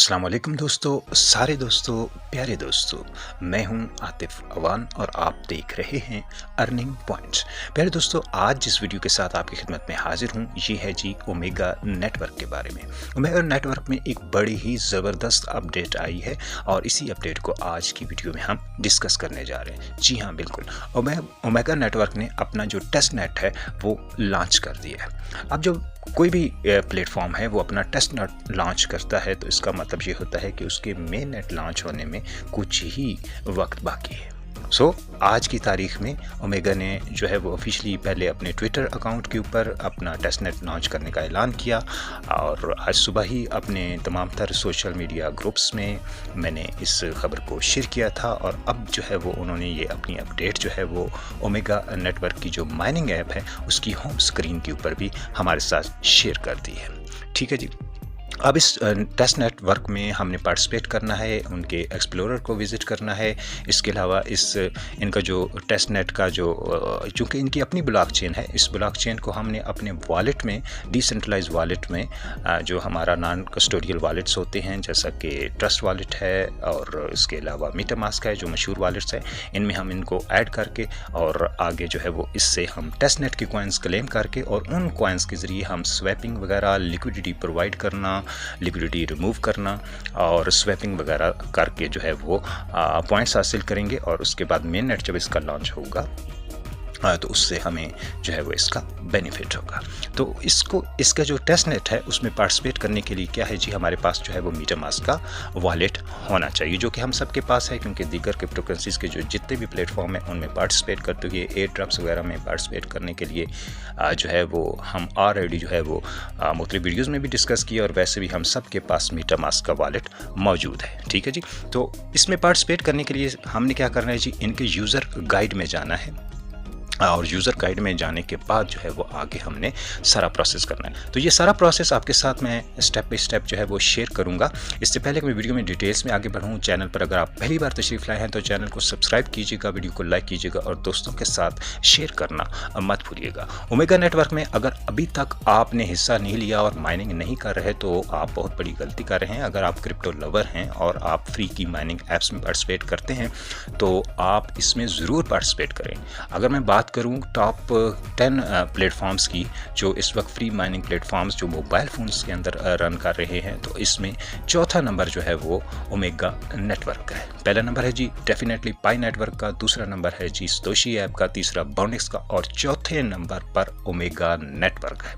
अस्सलाम वालेकुम दोस्तों, सारे दोस्तों, प्यारे दोस्तों। मैं हूं आतिफ अवान और आप देख रहे हैं अर्निंग पॉइंट्स। प्यारे दोस्तों, आज जिस वीडियो के साथ आपकी खिदमत में हाजिर हूं ये है जी ओमेगा नेटवर्क के बारे में। ओमेगा नेटवर्क में एक बड़ी ही ज़बरदस्त अपडेट आई है और इसी अपडेट को आज की वीडियो में हम डिस्कस करने जा रहे हैं। जी हाँ, बिल्कुल, ओमेगा नेटवर्क ने अपना जो टेस्ट नेट है वो लॉन्च कर दिया है। अब जो कोई भी प्लेटफॉर्म है वो अपना टेस्ट नेट लॉन्च करता है तो इसका मतलब ये होता है कि उसके मेन नेट लॉन्च होने में कुछ ही वक्त बाकी है। आज की तारीख में ओमेगा ने जो है वो ऑफिशियली पहले अपने ट्विटर अकाउंट के ऊपर अपना टेस्ट नेट लॉन्च करने का ऐलान किया और आज सुबह ही अपने तमाम तर सोशल मीडिया ग्रुप्स में मैंने इस खबर को शेयर किया था और अब जो है वो उन्होंने ये अपनी अपडेट जो है वो ओमेगा नेटवर्क की जो माइनिंग ऐप है उसकी होम स्क्रीन के ऊपर भी हमारे साथ शेयर कर दी है। ठीक है जी। अब इस टेस्ट नेटवर्क में हमने पार्टिसिपेट करना है, उनके एक्सप्लोरर को विज़िट करना है। इसके अलावा इनका जो टेस्ट नेट का जो चूँकि इनकी अपनी ब्लॉकचेन है, इस ब्लॉकचेन को हमने अपने वॉलेट में, डिसेंट्रलाइज वॉलेट में, जो हमारा नॉन कस्टोडियल वॉलेट्स होते हैं जैसा कि ट्रस्ट वॉलेट है और इसके अलावा मीटामास्क है, जो मशहूर वॉलेट्स हैं, इनमें हम इनको ऐड करके और आगे जो है वो इससे हम टेस्ट नेट के कॉइन्स क्लेम करके और उन कॉइन्स के ज़रिए हम स्वैपिंग वगैरह, लिक्विडिटी प्रोवाइड करना, लिक्विडिटी रिमूव करना और स्वैपिंग वगैरह करके जो है वो पॉइंट्स हासिल करेंगे और उसके बाद मेन नेट जब इसका लॉन्च होगा तो उससे हमें जो है वो इसका बेनिफिट होगा। तो इसका जो टेस्ट नेट है उसमें पार्टिसिपेट करने के लिए क्या है जी, हमारे पास जो है वो मीटामास्क का वॉलेट होना चाहिए, जो कि हम सबके पास है क्योंकि दीगर क्रिप्टो करेंसीज के जो जितने भी प्लेटफॉर्म हैं उनमें पार्टिसिपेट करते हुए एयर ड्रॉप्स वगैरह में पार्टिसिपेट करने के लिए जो है वो हम ऑलरेडी जो है वो मुख्तलिफ वीडियोज़ में भी डिस्कस किया और वैसे भी हम सब के पास मीटामास्क का वॉलेट मौजूद है। ठीक है जी। तो इसमें पार्टिसिपेट करने के लिए हमने क्या करना है जी, इनके यूज़र गाइड में जाना है और यूज़र गाइड में जाने के बाद जो है वो आगे हमने सारा प्रोसेस करना है। तो ये सारा प्रोसेस आपके साथ मैं स्टेप बाय स्टेप जो है वो शेयर करूंगा। इससे पहले कि मैं वीडियो में डिटेल्स में आगे बढ़ूँ, चैनल पर अगर आप पहली बार तशरीफ़ लाए हैं तो चैनल को सब्सक्राइब कीजिएगा, वीडियो को लाइक कीजिएगा और दोस्तों के साथ शेयर करना मत भूलिएगा। ओमेगा नेटवर्क में अगर अभी तक आपने हिस्सा नहीं लिया और माइनिंग नहीं कर रहे तो आप बहुत बड़ी गलती कर रहे हैं। अगर आप क्रिप्टो लवर हैं और आप फ्री की माइनिंग ऐप्स में पार्टिसिपेट करते हैं तो आप इसमें ज़रूर पार्टिसिपेट करें। अगर मैं बात करूं टॉप 10 प्लेटफॉर्म्स की जो इस वक्त फ्री माइनिंग प्लेटफॉर्म्स जो मोबाइल फ़ोन्स के अंदर रन कर रहे हैं तो इसमें चौथा नंबर जो है वो ओमेगा नेटवर्क का है। पहला नंबर है जी डेफिनेटली पाई नेटवर्क का, दूसरा नंबर है जी सतोशी ऐप का, तीसरा बाउंडेक्स का और चौथे नंबर पर ओमेगा नेटवर्क है।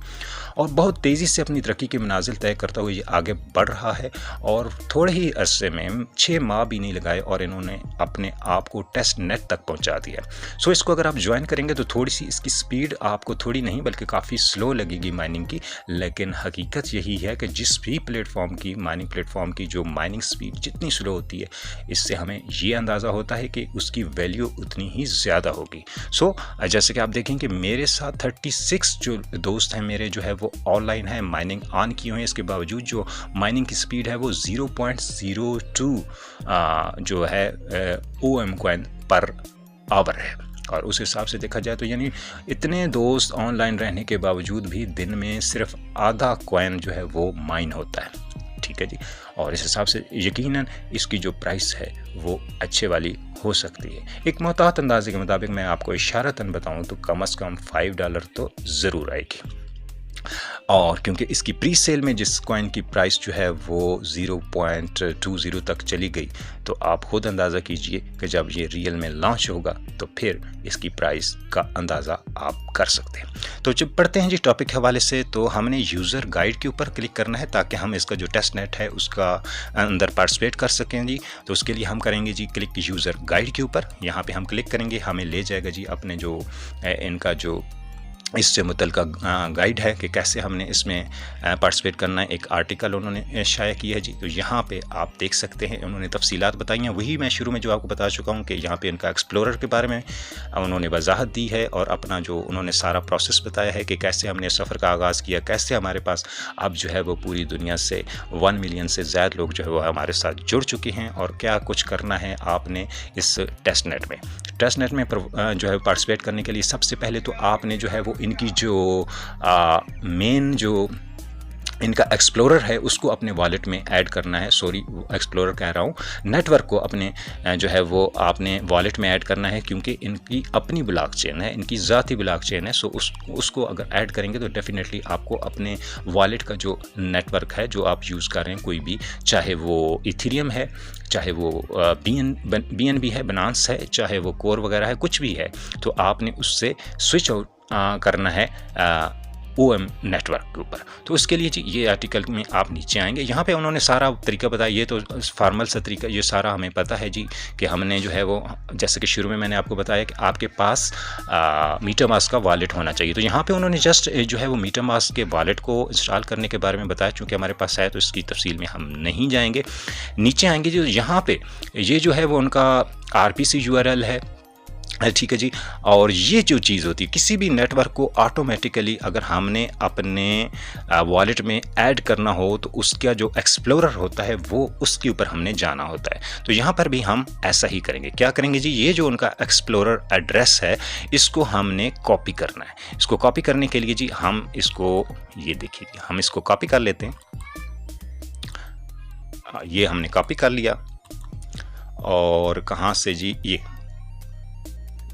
और बहुत तेज़ी से अपनी तरक्की की मनाजिल तय करता हुआ ये आगे बढ़ रहा है और थोड़े ही अरसे में 6 माह भी नहीं लगाए और इन्होंने अपने आप को टेस्ट नेट तक पहुंचा दिया। सो इसको अगर आप ज्वाइन करेंगे तो थोड़ी सी इसकी स्पीड आपको थोड़ी नहीं बल्कि काफ़ी स्लो लगेगी माइनिंग की, लेकिन हकीकत यही है कि जिस भी प्लेटफॉर्म की माइनिंग प्लेटफॉर्म की जो माइनिंग स्पीड जितनी स्लो होती है इससे हमें ये अंदाज़ा होता है कि उसकी वैल्यू उतनी ही ज़्यादा होगी। सो जैसे कि आप देखें कि मेरे साथ 36 जो दोस्त हैं मेरे जो है वो ऑनलाइन है, माइनिंग ऑन किए हुए हैं। इसके बावजूद जो माइनिंग की स्पीड है वो 0.02 जो है OM कॉइन पर आवर है और उस हिसाब से देखा जाए तो यानी इतने दोस्त ऑनलाइन रहने के बावजूद भी दिन में सिर्फ आधा कॉइन जो है वो माइन होता है। ठीक है जी। और इस हिसाब से यकीनन इसकी जो प्राइस है वो अच्छे वाली हो सकती है। एक मोहतात अंदाजे के मुताबिक मैं आपको इशारतन बताऊं तो कम से कम $5 तो ज़रूर आएगी। और क्योंकि इसकी प्री सेल में जिस कॉइन की प्राइस जो है वो 0.20 तक चली गई तो आप खुद अंदाज़ा कीजिए कि जब ये रियल में लॉन्च होगा तो फिर इसकी प्राइस का अंदाज़ा आप कर सकते हैं। तो जब पढ़ते हैं जी टॉपिक के हवाले से, तो हमने यूज़र गाइड के ऊपर क्लिक करना है ताकि हम इसका जो टेस्ट नेट है उसका अंदर पार्टिसिपेट कर सकें जी। तो उसके लिए हम करेंगे जी क्लिक यूज़र गाइड के ऊपर। यहाँ पर हम क्लिक करेंगे, हमें ले जाएगा जी अपने जो इनका जो इससे मुतल्लिक़ गाइड है कि कैसे हमने इसमें पार्टिसिपेट करना है। एक आर्टिकल उन्होंने शाया किया है जी। तो यहाँ पे आप देख सकते हैं उन्होंने तफसीलात बताई हैं, वही मैं शुरू में जो आपको बता चुका हूँ कि यहाँ पे इनका एक्सप्लोरर के बारे में उन्होंने वजाहत दी है और अपना जो उन्होंने सारा प्रोसेस बताया है कि कैसे हमने सफ़र का आगाज़ किया, कैसे हमारे पास अब जो है वो पूरी दुनिया से 1 मिलियन से ज़्यादा लोग जो है वो हमारे साथ जुड़ चुके हैं और क्या कुछ करना है आपने इस टेस्ट नेट में जो है पार्टिसिपेट करने के लिए। सबसे पहले तो आपने जो है वो इनकी जो मेन जो इनका एक्सप्लोरर है उसको अपने वॉलेट में ऐड करना है, सॉरी एक्सप्लोरर कह रहा हूँ, नेटवर्क को अपने जो है वो आपने वॉलेट में ऐड करना है, क्योंकि इनकी अपनी ब्लॉकचेन है, इनकी ज़ाती ब्लॉकचेन है। सो उसको अगर ऐड करेंगे तो डेफिनेटली आपको अपने वॉलेट का जो नेटवर्क है जो आप यूज़ कर रहे हैं कोई भी, चाहे वो इथेरियम है, चाहे वो BNB है, बनांस है, चाहे वो कोर वगैरह है, कुछ भी है, तो आपने उससे स्विच आउट करना है OM नेटवर्क के ऊपर। तो उसके लिए जी ये आर्टिकल में आप नीचे आएंगे, यहाँ पे उन्होंने सारा तरीका बताया। ये तो फॉर्मल सा तरीका, ये सारा हमें पता है जी कि हमने जो है वो, जैसे कि शुरू में मैंने आपको बताया कि आपके पास मीटामास्क का वॉलेट होना चाहिए। तो यहाँ पे उन्होंने जस्ट जो है वो मीटामास्क के वॉलेट को इंस्टॉल करने के बारे में बताया। चूँकि हमारे पास है तो इसकी तफसील में हम नहीं जाएंगे। नीचे आएंगे जो यहाँ पे ये जो है वो उनका RPC URL है, ठीक है जी। और ये जो चीज़ होती है किसी भी नेटवर्क को ऑटोमेटिकली अगर हमने अपने वॉलेट में ऐड करना हो तो उसका जो एक्सप्लोरर होता है वो उसके ऊपर हमने जाना होता है। तो यहाँ पर भी हम ऐसा ही करेंगे। क्या करेंगे जी, ये जो उनका एक्सप्लोरर एड्रेस है इसको हमने कॉपी करना है। इसको कॉपी करने के लिए जी हम इसको, ये देखिए जी, हम इसको कॉपी कर लेते हैं। ये हमने कॉपी कर लिया और कहाँ से जी, ये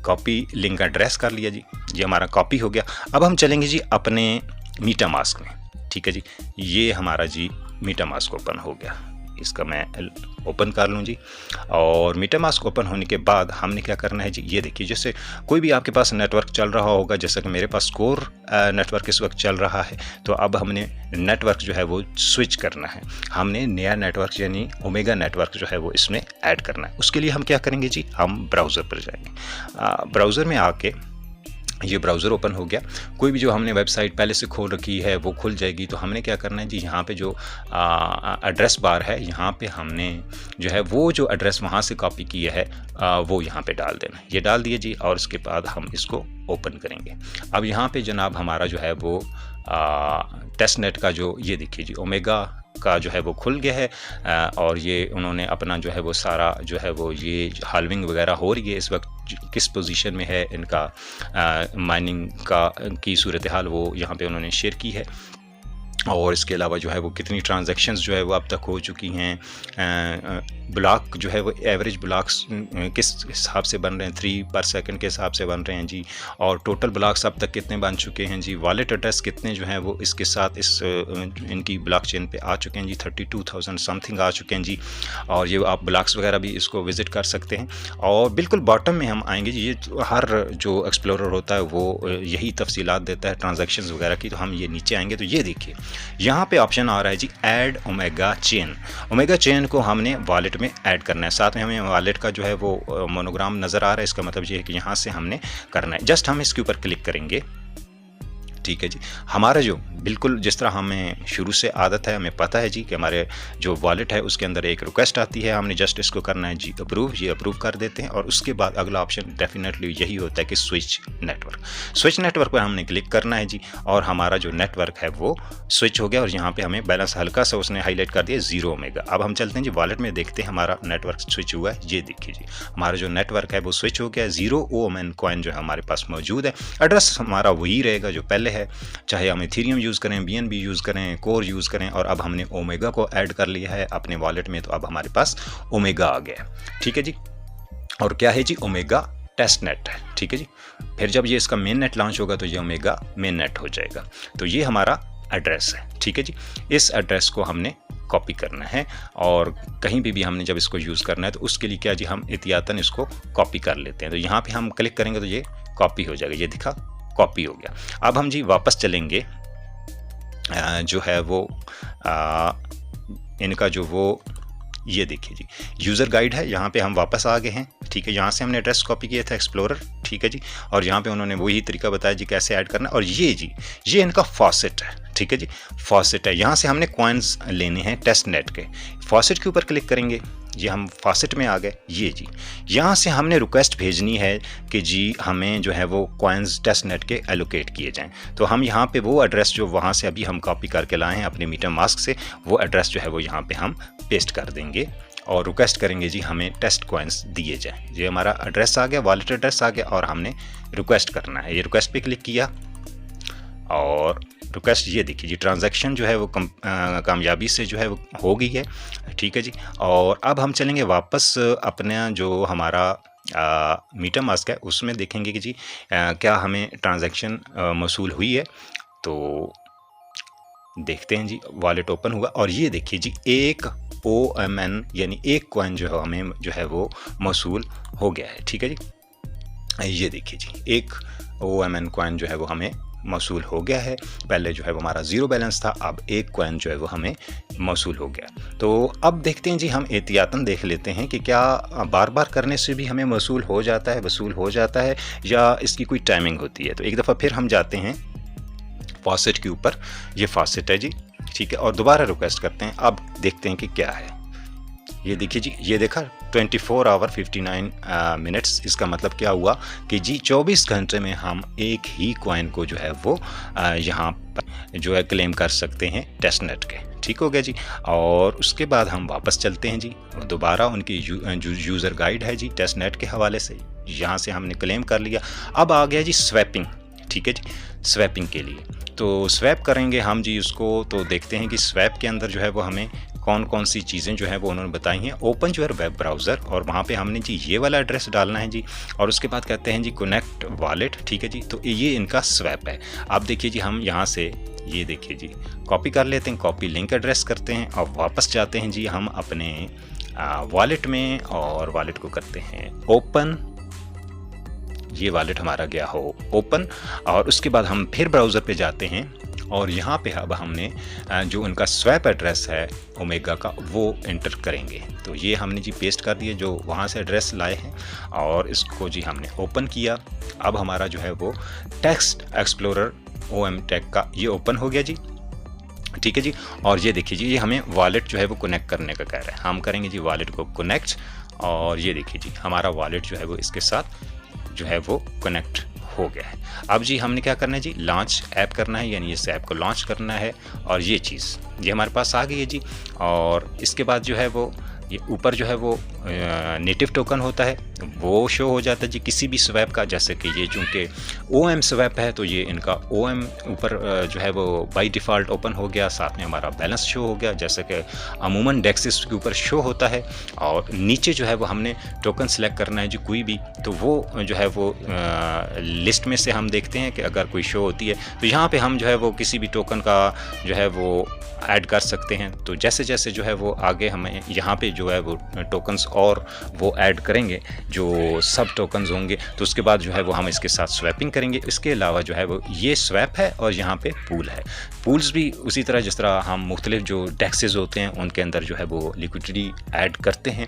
कॉपी लिंक एड्रेस कर लिया जी, ये हमारा कॉपी हो गया। अब हम चलेंगे जी अपने मीटामास्क में, ठीक है जी। ये हमारा जी मीटामास्क ओपन हो गया, इसका मैं ओपन कर लूँ जी। और मीटामास्क ओपन होने के बाद हमने क्या करना है जी, ये देखिए, जैसे कोई भी आपके पास नेटवर्क चल रहा होगा, जैसा कि मेरे पास कोर नेटवर्क इस वक्त चल रहा है, तो अब हमने नेटवर्क जो है वो स्विच करना है। हमने नया नेटवर्क यानी ओमेगा नेटवर्क जो है वो इसमें ऐड करना है। उसके लिए हम क्या करेंगे जी, हम ब्राउज़र पर जाएंगे। ब्राउज़र में आके ये ब्राउज़र ओपन हो गया। कोई भी जो हमने वेबसाइट पहले से खोल रखी है वो खुल जाएगी। तो हमने क्या करना है जी, यहाँ पे जो एड्रेस बार है यहाँ पे हमने जो है वो जो एड्रेस वहाँ से कॉपी किया है वो यहाँ पे डाल देना। ये डाल दिए जी, और उसके बाद हम इसको ओपन करेंगे। अब यहाँ पे जनाब हमारा जो है वो टेस्ट नेट का जो, ये देखिए जी, ओमेगा का जो है वो खुल गया है। और ये उन्होंने अपना जो है वो सारा जो है वो ये हाल्विंग वगैरह हो रही है इस वक्त, किस पोजीशन में है इनका माइनिंग का की सूरत हाल वो यहाँ पे उन्होंने शेयर की है। और इसके अलावा जो है वो कितनी ट्रांजैक्शंस जो है वो अब तक हो चुकी हैं, ब्लॉक जो है वो एवरेज ब्लॉक्स किस हिसाब से बन रहे हैं, 3 पर सेकंड के हिसाब से बन रहे हैं जी। और टोटल ब्लॉक्स अब तक कितने बन चुके हैं जी। वॉलेट एड्रेस कितने जो हैं वो इसके साथ इस इनकी ब्लॉकचेन पे आ चुके हैं जी, 32,000 समथिंग आ चुके हैं जी। और ये आप ब्लॉक्स वगैरह भी इसको विज़िट कर सकते हैं। और बिल्कुल बॉटम में हम आएंगे जी, ये हर जो एक्सप्लोरर होता है वो यही तफसीलात देता है ट्रांजैक्शंस वगैरह की। तो हम ये नीचे आएंगे तो ये देखिए यहाँ पे ऑप्शन आ रहा है जी, add omega chain. Omega chain को हमने वॉलेट में ऐड करना है। साथ में हमें वॉलेट का जो है वो मोनोग्राम नज़र आ रहा है। इसका मतलब ये है कि यहाँ से हमने करना है। जस्ट हम इसके ऊपर क्लिक करेंगे, ठीक है जी। हमारा जो बिल्कुल जिस तरह हमें शुरू से आदत है, हमें पता है जी कि हमारे जो वॉलेट है उसके अंदर एक रिक्वेस्ट आती है, हमने जस्ट इसको करना है जी अप्रूव। ये अप्रूव कर देते हैं और उसके बाद अगला ऑप्शन डेफिनेटली यही होता है कि स्विच नेटवर्क। स्विच नेटवर्क पर हमने क्लिक करना है जी, और हमारा जो नेटवर्क है वो स्विच हो गया। और यहाँ पे हमें बैलेंस हल्का सा उसने हाईलाइट कर दिया 0 ओमेगा। अब हम चलते हैं जी वॉलेट में, देखते हैं हमारा नेटवर्क स्विच हुआ है। ये देखिए जी, हमारा जो नेटवर्क है वो स्विच हो गया। 0 ओमेन कॉइन जो है हमारे पास मौजूद है। एड्रेस हमारा वही रहेगा जो पहले है, चाहे हम इथेरियम यूज़ करें, BNB यूज़ करें, कोर यूज़ करें। और अब हमने ओमेगा को ऐड कर लिया है अपने वॉलेट में, तो अब हमारे पास ओमेगा आ गया, ठीक है जी। और क्या है जी, ओमेगा टेस्ट नेट है, ठीक है जी। फिर जब ये इसका मेन नेट लॉन्च होगा तो ये ओमेगा मेन नेट हो जाएगा। तो ये हमारा एड्रेस है, ठीक है जी। इस एड्रेस को हमने कॉपी करना है और कहीं भी हमने जब इसको यूज़ करना है तो उसके लिए क्या जी, हम एहतियातन इसको कॉपी कर लेते हैं। तो यहाँ पे हम क्लिक करेंगे तो ये कॉपी हो जाएगा। ये दिखा, कॉपी हो गया। अब हम जी वापस चलेंगे, जो है वो इनका जो वो, ये देखिए जी, यूज़र गाइड है। यहाँ पे हम वापस आ गए हैं, ठीक है। यहाँ से हमने एड्रेस कॉपी किया था, एक्सप्लोरर, ठीक है जी। और यहाँ पे उन्होंने वही तरीका बताया जी कैसे ऐड करना। और ये जी, ये इनका फॉसेट है, ठीक है जी, फॉसेट है। यहाँ से हमने कॉइन्स लेने हैं टेस्ट नेट के। फॉसेट के ऊपर क्लिक करेंगे, ये हम फॉसेट में आ गए। ये जी, यहाँ से हमने रिक्वेस्ट भेजनी है कि जी हमें जो है वो कॉइन्स टेस्ट नेट के एलोकेट किए जाएं। तो हम यहाँ पे वो एड्रेस जो वहाँ से अभी हम कॉपी करके लाए हैं अपने मीटामास्क से, वो एड्रेस जो है वो यहाँ पे हम पेस्ट कर देंगे और रिक्वेस्ट करेंगे जी हमें टेस्ट कॉइन्स दिए जाएँ। ये हमारा एड्रेस आ गया, वॉलेट एड्रेस आ गया, और हमने रिक्वेस्ट करना है। ये रिक्वेस्ट पे क्लिक किया और रिक्वेस्ट ये देखिए जी, ट्रांजैक्शन जो है वो कामयाबी से जो है वो हो गई है। ठीक है जी। और अब हम चलेंगे वापस अपना जो हमारा मीटामास्क है उसमें देखेंगे कि जी क्या हमें ट्रांजैक्शन मौसूल हुई है। तो देखते हैं जी, वॉलेट ओपन हुआ और ये देखिए जी, एक OMN यानी एक कॉइन जो है हमें जो है वो मौसूल हो गया है। ठीक है जी, ये देखिए जी, एक OMN कॉइन जो है वो हमें मौसूल हो गया है। पहले जो है वो हमारा 0 बैलेंस था, अब एक कॉइन जो है वो हमें मौसूल हो गया। तो अब देखते हैं जी, हम एहतियातन देख लेते हैं कि क्या बार बार करने से भी हमें वसूल हो जाता है या इसकी कोई टाइमिंग होती है। तो एक दफ़ा फिर हम जाते हैं फॉसेट के ऊपर, ये फॉसेट है जी, ठीक है, और दोबारा रिक्वेस्ट करते हैं। अब देखते हैं कि क्या है। ये देखिए जी, ये देखा 24 आवर 59 मिनट्स। इसका मतलब क्या हुआ कि जी 24 घंटे में हम एक ही कॉइन को जो है वो यहाँ पर जो है क्लेम कर सकते हैं टेस्टनेट के। ठीक हो गया जी। और उसके बाद हम वापस चलते हैं जी, दोबारा उनकी यूज़र गाइड है जी टेस्टनेट के हवाले से, यहाँ से हमने क्लेम कर लिया। अब आ गया जी स्वैपिंग। ठीक है जी, स्वैपिंग के लिए तो स्वैप करेंगे हम जी उसको। तो देखते हैं कि स्वैप के अंदर जो है वो हमें कौन कौन सी चीज़ें जो है वो उन्होंने बताई हैं। ओपन जो है वेब ब्राउज़र, और वहाँ पे हमने जी ये वाला एड्रेस डालना है जी, और उसके बाद कहते हैं जी कनेक्ट वॉलेट। ठीक है जी, तो ये इनका स्वैप है। अब देखिए जी, हम यहाँ से ये देखिए जी कॉपी कर लेते हैं, कॉपी लिंक एड्रेस करते हैं और वापस जाते हैं जी हम अपने वॉलेट में, और वॉलेट को करते हैं ओपन। ये वॉलेट हमारा गया हो ओपन, और उसके बाद हम फिर ब्राउज़र पे जाते हैं और यहाँ पे अब हमने जो उनका स्वैप एड्रेस है ओमेगा का वो एंटर करेंगे। तो ये हमने जी पेस्ट कर दिए जो वहाँ से एड्रेस लाए हैं, और इसको जी हमने ओपन किया। अब हमारा जो है वो टेक्स्ट एक्सप्लोरर OM टेक का ये ओपन हो गया जी। ठीक है जी, और ये देखिए जी, ये हमें वॉलेट जो है वो कनेक्ट करने का कह रहा है। हम करेंगे जी वॉलेट को कनेक्ट, और ये देखिए जी हमारा वॉलेट जो है वो इसके साथ जो है वो कनेक्ट हो गया है। अब जी हमने क्या करना है जी, लॉन्च ऐप करना है, यानी इस ऐप को लॉन्च करना है। और ये चीज़ ये हमारे पास आ गई है जी। और इसके बाद जो है वो ये ऊपर जो है वो नेटिव टोकन होता है वो शो हो जाता है जी किसी भी स्वैप का। जैसे कि ये चूँकि OM स्वैप है तो ये इनका OM ऊपर जो है वो बाय डिफ़ॉल्ट ओपन हो गया, साथ में हमारा बैलेंस शो हो गया जैसे कि अमूमन डेक्सिस के ऊपर शो होता है। और नीचे जो है वो हमने टोकन सेलेक्ट करना है जी कोई भी, तो वो जो है वो लिस्ट में से हम देखते हैं कि अगर कोई शो होती है तो यहाँ पे हम जो है वो किसी भी टोकन का जो है वो ऐड कर सकते हैं। तो जैसे जैसे जो है वो आगे हमें यहाँ पे जो है वो टोकन्स और वो ऐड करेंगे जो सब टोकन्स होंगे, तो उसके बाद जो है वो हम इसके साथ स्वैपिंग करेंगे। इसके अलावा जो है वो ये स्वैप है और यहाँ पे पूल है। पूल्स भी उसी तरह जिस तरह हम मुख्तलिफ जो डेक्सेस होते हैं उनके अंदर जो है वो लिक्विडिटी ऐड करते हैं,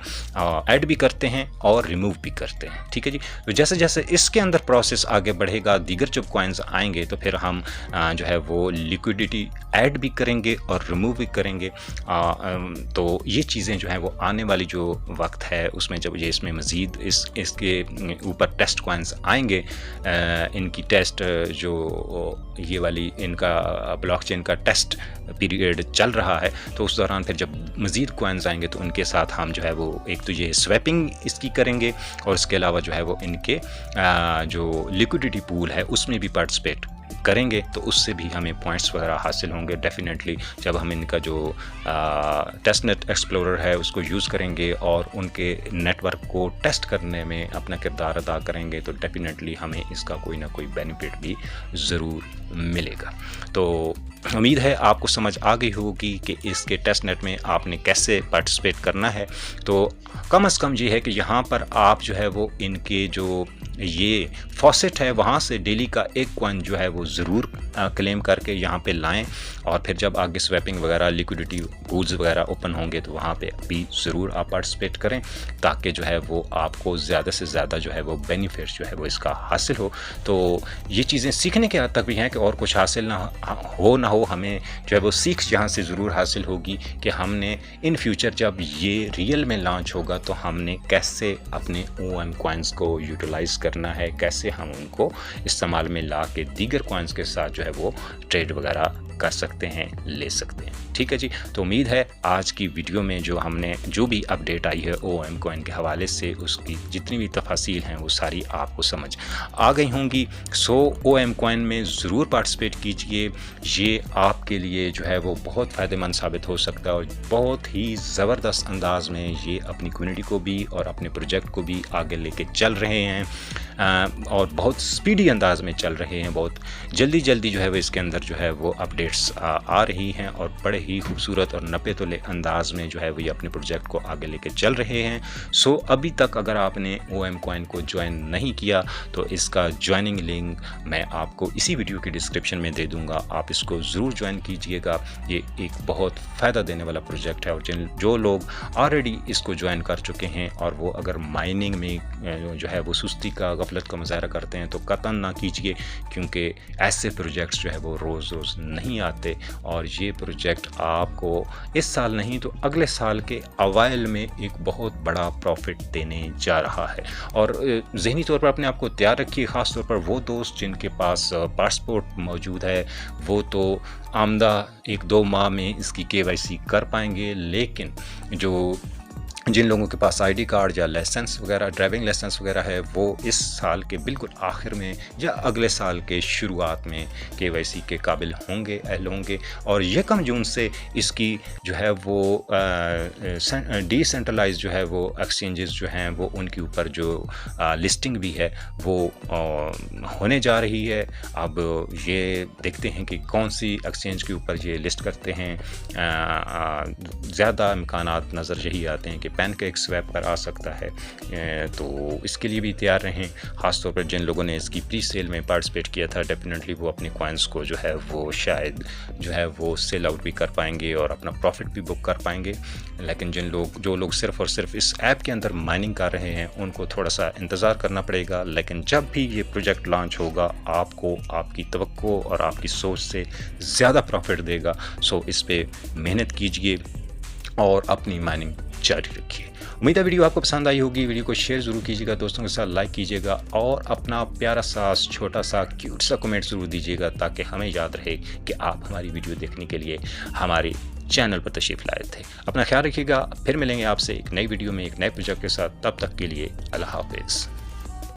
ऐड भी करते हैं और रिमूव भी करते हैं। ठीक है जी, तो जैसे जैसे इसके अंदर प्रोसेस आगे बढ़ेगा, दीगर जब कॉइन्स आएंगे तो फिर हम जो है वो लिक्विडिटी ऐड भी करेंगे और रिमूव भी करेंगे। तो ये चीज़ें जो हैं वो आने वाली जो वक्त है उसमें जब ये इसमें मज़ीद इसके ऊपर टेस्ट कॉइन्स आएंगे, इनकी टेस्ट जो ये वाली इनका ब्लॉकचेन का टेस्ट पीरियड चल रहा है, तो उस दौरान फिर जब मज़ीद कॉइन्स आएंगे तो उनके साथ हम जो है वो एक तो ये स्वैपिंग इसकी करेंगे और इसके अलावा जो है वो इनके जो लिक्विडिटी पूल है उसमें भी पार्टिसिपेट करेंगे, तो उससे भी हमें पॉइंट्स वगैरह हासिल होंगे डेफिनेटली। जब हम इनका जो टेस्टनेट एक्सप्लोरर है उसको यूज़ करेंगे और उनके नेटवर्क को टेस्ट करने में अपना किरदार अदा करेंगे तो डेफिनेटली हमें इसका कोई ना कोई बेनिफिट भी ज़रूर मिलेगा। तो उम्मीद है आपको समझ आ गई होगी कि इसके टेस्टनेट में आपने कैसे पार्टिसिपेट करना है। तो कम से कम ये है कि यहाँ पर आप जो है वो इनके जो ये फॉसेट है वहाँ से डेली का एक कॉइन जो है वो ज़रूर क्लेम करके यहाँ पे लाएं, और फिर जब आगे स्वैपिंग वगैरह लिक्विडिटी पूल्स वगैरह ओपन होंगे तो वहाँ पे भी ज़रूर आप पार्टिसिपेट करें, ताकि जो है वो आपको ज़्यादा से ज़्यादा जो है वो बेनिफिट जो है वो इसका हासिल हो। तो ये चीज़ें सीखने के हद तक भी हैं कि और कुछ हासिल ना हो, हमें जो है वो सीख यहाँ से ज़रूर हासिल होगी कि हमने इन फ्यूचर जब ये रियल में लॉन्च होगा तो हमने कैसे अपने OM कॉइन्स को यूटिलाइज़ करना है, कैसे हम उनको इस्तेमाल में ला के दीगर कॉइन्स के साथ जो है वो ट्रेड वगैरह कर सकते हैं, ले सकते हैं। ठीक है जी, तो उम्मीद है आज की वीडियो में जो भी अपडेट आई है OM कॉइन के हवाले से, उसकी जितनी भी तफासील हैं वो सारी आपको समझ आ गई होंगी। सो OM कॉइन में ज़रूर पार्टिसिपेट कीजिए, ये आपके लिए जो है वो बहुत फ़ायदेमंद साबित हो सकता है और बहुत ही ज़बरदस्त अंदाज में ये अपनी कम्युनिटी को भी और अपने प्रोजेक्ट को भी आगे लेके चल रहे हैं और बहुत स्पीडी अंदाज में चल रहे हैं। बहुत जल्दी जो है वो इसके अंदर जो है वो अपडेट्स आ रही हैं और बड़े ही खूबसूरत और नपे तोले अंदाज में जो है वो ये अपने प्रोजेक्ट को आगे लेके चल रहे हैं। सो अभी तक अगर आपने OM कॉइन को ज्वाइन नहीं किया तो इसका ज्वाइनिंग लिंक मैं आपको इसी वीडियो के डिस्क्रिप्शन में दे दूंगा, आप इसको ज़रूर ज्वाइन कीजिएगा। ये एक बहुत फ़ायदा देने वाला प्रोजेक्ट है और जो लोग ऑलरेडी इसको ज्वाइन कर चुके हैं और वो अगर माइनिंग में जो है वो सुस्ती का, गफलत का मुजाहरा करते हैं तो कतन ना कीजिए, क्योंकि ऐसे प्रोजेक्ट्स जो है वो रोज़ नहीं आते और ये प्रोजेक्ट आपको इस साल नहीं तो अगले साल के अवाइल में एक बहुत बड़ा प्रॉफिट देने जा रहा है। और ज़हनी तौर पर अपने आप को तैयार रखिए, ख़ास तौर पर वो दोस्त जिनके पास पासपोर्ट मौजूद है वो तो आमदा 1-2 माह में इसकी KYC कर पाएंगे, लेकिन जिन लोगों के पास ID कार्ड या लाइसेंस वगैरह, ड्राइविंग लाइसेंस वगैरह है, वो इस साल के बिल्कुल आखिर में या अगले साल के शुरुआत में KYC के काबिल होंगे, अहल होंगे। और 1 जून से इसकी जो है वो डिसेंट्रलाइज जो है वो एक्सचेंजेस जो हैं वो उनके ऊपर जो लिस्टिंग भी है वो होने जा रही है। अब ये देखते हैं कि कौन सी एक्सचेंज के ऊपर ये लिस्ट करते हैं। ज़्यादा इम्कानात नज़र यही आते हैं कि पैनकेक स्वैप पर आ सकता है, तो इसके लिए भी तैयार रहें। ख़ास तौर पर जिन लोगों ने इसकी प्री सेल में पार्टिसिपेट किया था, डेफिनेटली वो अपने कॉइन्स को जो है वो शायद जो है वो सेल आउट भी कर पाएंगे और अपना प्रॉफिट भी बुक कर पाएंगे। लेकिन जो लोग सिर्फ़ और सिर्फ इस ऐप के अंदर माइनिंग कर रहे हैं उनको थोड़ा सा इंतज़ार करना पड़ेगा। लेकिन जब भी ये प्रोजेक्ट लॉन्च होगा आपको आपकी तवक्को और आपकी सोच से ज़्यादा प्रॉफिट देगा। सो इस पर मेहनत कीजिए और अपनी माइनिंग जारी रखिए। उम्मीद है वीडियो आपको पसंद आई होगी। वीडियो को शेयर ज़रूर कीजिएगा, दोस्तों के साथ लाइक कीजिएगा और अपना प्यारा सा, छोटा सा, क्यूट सा कमेंट ज़रूर दीजिएगा ताकि हमें याद रहे कि आप हमारी वीडियो देखने के लिए हमारे चैनल पर तशरीफ़ लाए थे। अपना ख्याल रखिएगा, फिर मिलेंगे आपसे एक नई वीडियो में एक नए प्रोजेक्ट के साथ। तब तक के लिए अल्लाह हाफ़िज़।